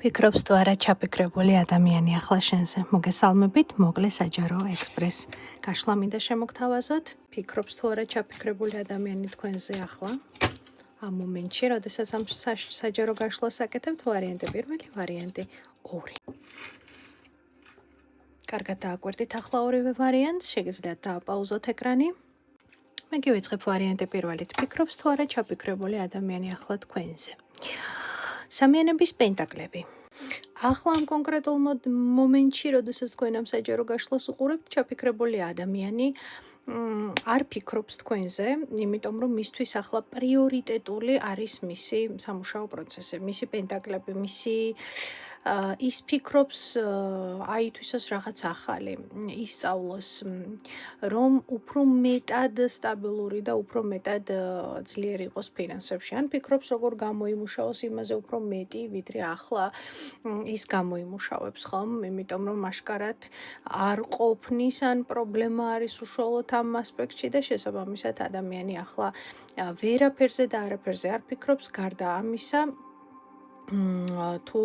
ფიქრობს თუ არა ჩაფიქრებული ადამიანი ახლა შენზე. მოგესალმებით, მოკლე საჯარო ექსპრეს. გაშლა მინდა შემოგთავაზოთ. ფიქრობს თუ არა ჩაფიქრებული ადამიანი თქვენზე ახლა. ამ მომენტში, როდესაც ამ საჯარო გაშლას აკეთებთ, ვარიანტი პირველი, ვარიანტი 2. კარგად დააკვირდით ახლა ორივე ვარიანტს, შეგიძლიათ დააპაუზოთ ეკრანი. მე გივიწყებ ვარიანტი პირველით. ფიქრობს თუ არა ჩაფიქრებული ადამიანი ახლა თქვენზე. სამიანების პენტაკლები. ახლა ამ კონკრეტულ მომენტში, როდესაც თქვენ ამ საჯარო გაშლას უყურებთ, ჩაფიქრებული ადამიანი არ ფიქრობს თქვენზე, იმიტომ რომ მისთვის ახლა პრიორიტეტული არის მისი სამუშაო პროცესი, მისი პენტაკლები, ის ფიქრობს აითვისოს რაღაც ახალი, ისწავლოს, რომ უფრო მეტად სტაბილური და უფრო მეტად ძლიერი იყოს ფინანსებში. ან ფიქრობს, როგორ გამოიმუშაოს იმაზე უფრო მეტი, ვიდრე ახლა ის გამოიმუშავებს, ხომ? იმიტომ რომ აშკარად არ ყოფნის ან პრობლემა არის უშუალოდ ამ ასპექტში და შესაბამისად ადამიანი ახლა ვერაფერზე და არაფერზე არ ფიქრობს, გარდა ამისა, თუ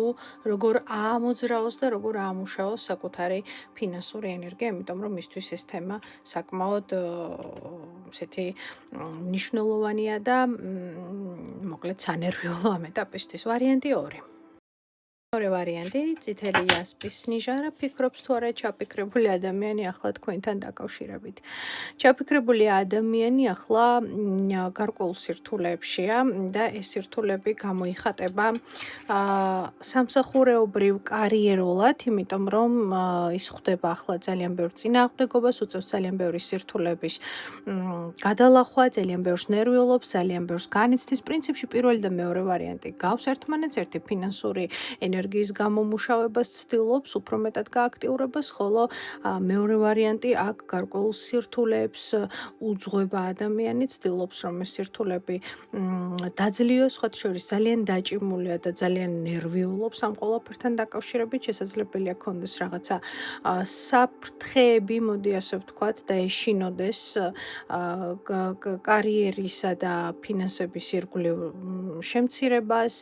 როგორ აამოძრაოს და როგორ აამუშაოს საკუთარი ფინანსური ენერგია, იმიტომ რომ მისთვის ეს თემა საკმაოდ ესეთი მნიშვნელოვანია და მოკლედ სანერვიულო ამ ეტაპისთვის. ვარიანტი 2. მეორე ვარიანტი, წითელი იასპის ნიჟარა, ფიქრობს თუ არა ჩაფიქრებული ადამიანი ახლა თქვენთან დაკავშირებით. ჩაფიქრებული ადამიანი ახლა გარკვეულ სირთულეებშია და ეს სირთულეები გამოიხატება სამსახურეობრივ კარიერულად, იმიტომ რომ ის ხვდება ახლა ძალიან ბევრ წინააღმდეგობას, უწევს ძალიან ბევრი სირთულეების გადალახვა, ძალიან ბევრს ნერვიულობს, ძალიან ბევრს განიცდის. პრინციპში პირველი და მეორე ვარიანტი გავს ერთმანეთს, ერთი ფინანსური ენერგიის გამომუშავებას ცდილობს, უფრო მეტად გააქტიურებას, ხოლო მეორე ვარიანტი აქ გარკვეულ სირთულეებს უძღვება ადამიანი, ცდილობს, რომ ეს სირთულეები დაძლიოს, სხვა შორის ძალიან დაჭიმულია და ძალიან ნერვიულობს ამ ყველაფერთან დაკავშირებით, შესაძლებელია ქონდეს რაღაცა საფრთხეები, მოდი ასე ვთქვათ, და ეშინოდეს კარიერისა და ფინანსების ირგვლივ შემცირებას,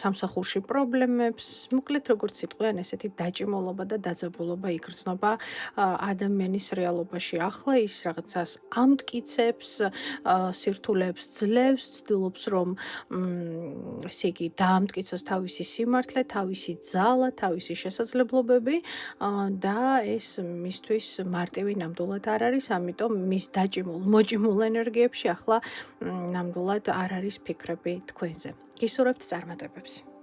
სამსახურში პრობლემებს, მოკლედ როგორც სიტყვიან, ესეთი დაჭიმულობა და დაძაბულობა იგრძნობა ადამიანის რეალობაში. ახლა ის რაღაცას ამტკიცებს, სირთულეებს ძლევს, ცდილობს, რომ ესე იგი დაამტკიცოს თავისი სიმართლე, თავისი ძალა, თავისი შესაძლებლობები და ეს მისთვის მარტივი ნამდვილად არ არის, ამიტომ მის მოჭიმულ ენერგიებში ახლა ნამდვილად არ არის ფიქრები თქვენზე. გისურვებთ წარმატებებს.